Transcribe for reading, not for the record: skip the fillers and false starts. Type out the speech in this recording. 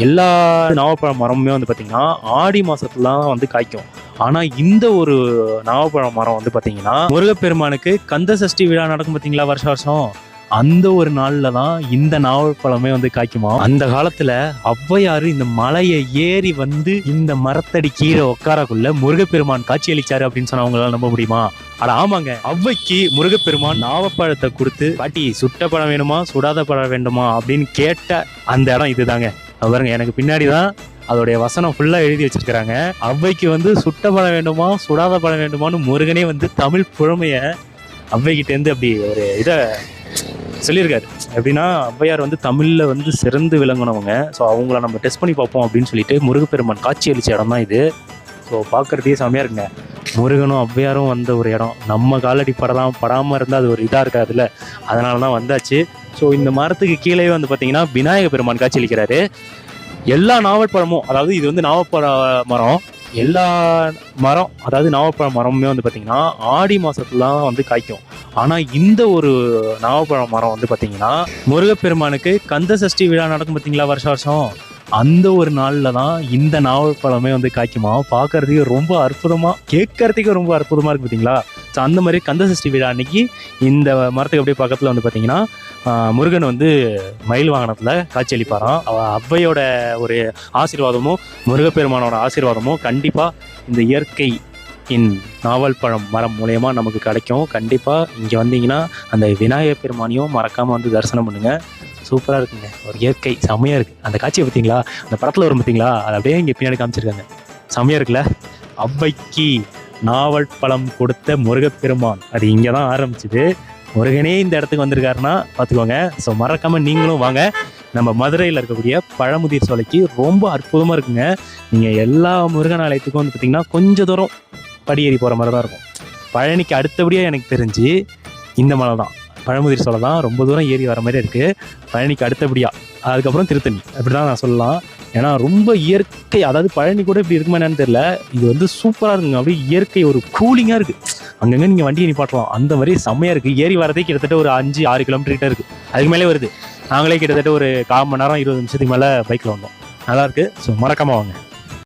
எல்லா நாவப்பழ மரமுமே வந்து பார்த்திங்கன்னா ஆடி மாதத்துலாம் வந்து காய்க்கும். ஆனால் இந்த ஒரு நாவப்பழ மரம் வந்து பார்த்திங்கன்னா முருகப்பெருமானுக்கு கந்த சஷ்டி விழா நடக்கும் பார்த்தீங்களா வருஷம் வருஷம். அந்த ஒரு நாளில் தான் இந்த நாவப்பழமே வந்து காய்க்குமா. அந்த காலத்தில் ஔவையார் இந்த மலையை ஏறி வந்து இந்த மரத்தடி கீழே உட்காரக்குள்ள முருகப்பெருமான் காட்சி அளிச்சாரு அப்படின்னு சொன்னா அவங்களால நம்ப முடியுமா? அட ஆமாங்க, ஔவைக்கு முருகப்பெருமான் நாவப்பழத்தை கொடுத்து பாட்டி சுட்ட பழம் வேணுமா சுடாத பழம் வேண்டுமா அப்படின்னு கேட்ட அந்த இடம் இதுதாங்க. பாருங்க, எனக்கு பின்னாடி தான் அதோடைய வசனம் ஃபுல்லா எழுதி வச்சிருக்கிறாங்க. ஔவைக்கு வந்து சுட்ட பழம் வேண்டுமா சுடாத பழம் வேண்டுமான்னு முருகனே வந்து தமிழ் புழமைய ஔவைகிட்டேருந்து அப்படி ஒரு இதை சொல்லியிருக்காரு. எப்படின்னா ஔவையார் வந்து தமிழில் வந்து சிறந்து விளங்கினவங்க. ஸோ அவங்கள நம்ம டெஸ்ட் பண்ணி பார்ப்போம் அப்படின்னு சொல்லிட்டு முருகப்பெருமான் காட்சி அளித்த இடம் தான் இது. ஸோ பார்க்குறதே செம்மையாக இருக்குங்க. முருகனும் ஔவையாரும் வந்த ஒரு இடம். நம்ம காலடி படாமல் இருந்தால் அது ஒரு இதாக இருக்காதுல்ல, அதனால தான் வந்தாச்சு. ஸோ இந்த மரத்துக்கு கீழே வந்து பார்த்தீங்கன்னா விநாயக பெருமான் காட்சி அளிக்கிறாரு. எல்லா நாவற்பழமும், அதாவது இது வந்து நாவப்பழ மரம், எல்லா மரம் அதாவது நாவப்பழ மரமுமே வந்து பார்த்திங்கன்னா ஆடி மாதத்துலாம் வந்து காய்க்கும். ஆனால் இந்த ஒரு நாவப்பழ மரம் வந்து பார்த்திங்கன்னா முருகப்பெருமானுக்கு கந்த சஷ்டி விழா நடக்கும் பார்த்தீங்களா வருஷம் வருஷம். அந்த ஒரு நாளில் தான் இந்த நாவற்பழமே வந்து காய்க்குமா. பார்க்கறதுக்கு ரொம்ப அற்புதமாக, கேட்கறதுக்கு ரொம்ப அற்புதமாக இருக்குது பார்த்தீங்களா. ஸோ அந்த மாதிரி கந்த சஷ்டி விழா அன்னைக்கு இந்த மரத்துக்கு அப்படியே பக்கத்தில் வந்து பார்த்திங்கன்னா முருகன் வந்து மயில் வாகனத்தில் காட்சி அளிப்பாராம். ஔவையோட ஒரு ஆசீர்வாதமும் முருகப்பெருமானோட ஆசீர்வாதமும் கண்டிப்பாக இந்த இயற்கை நாவல் பழம் மரம் மூலயமா நமக்கு கிடைக்கும். கண்டிப்பாக இங்கே வந்தீங்கன்னா அந்த விநாயகர் பெருமானையும் மறக்காமல் வந்து தரிசனம் பண்ணுங்கள். சூப்பராக இருக்குங்க, ஒரு இயற்கை செம்மையாக இருக்குது. அந்த காட்சியை பார்த்தீங்களா, அந்த படத்தில் வரும் பார்த்தீங்களா, அதை அப்படியே இங்கே பின்னாடி காமிச்சிருக்காங்க. செம்மையாக இருக்குல்ல. ஔவைக்கு நாவல் பழம் கொடுத்த முருகப்பெருமான், அது இங்கே தான் ஆரம்பிச்சுது. முருகனே இந்த இடத்துக்கு வந்திருக்காருன்னா பார்த்துக்கோங்க. ஸோ மறக்காமல் நீங்களும் வாங்க. நம்ம மதுரையில் இருக்கக்கூடிய பழமுதிர் சோலைக்கு ரொம்ப அற்புதமாக இருக்குங்க. நீங்கள் எல்லா முருகன் ஆலயத்துக்கும் வந்து பார்த்திங்கன்னா கொஞ்சம் தூரம் படியேறி போகிற மாதிரி தான் இருக்கும். பழனிக்கு அடுத்தபடியாக எனக்கு தெரிஞ்சு இந்த மலை தான், பழமுதிர் சோலை தான் ரொம்ப தூரம் ஏறி வர மாதிரி இருக்குது. பழனிக்கு அடுத்தபடியாக, அதுக்கப்புறம் திருத்தணி, அப்படி தான் நான் சொல்லலாம். ஏன்னா ரொம்ப இயற்கை, அதாவது பழனி கூட இப்படி இருக்குமா என்னன்னு தெரியல, இது வந்து சூப்பராக இருக்குங்க. அப்படியே இயற்கை ஒரு கூலிங்காக இருக்குது. அங்கங்கே நீங்கள் வண்டியை நிப்பாட்டலாம், அந்த மாதிரி செம்மையாக இருக்குது. ஏறி வரதே கிட்டத்தட்ட ஒரு 5-6 கிலோமீட்டர் கிட்ட இருக்குது, அதுக்கு மேலே வருது. நாங்களே கிட்டத்தட்ட ஒரு 1/4 மணி நேரம் 20 நிமிஷத்துக்கு மேலே பைக்கில் வந்தோம். நல்லாயிருக்கு. ஸோ மறக்காமல் வாங்க.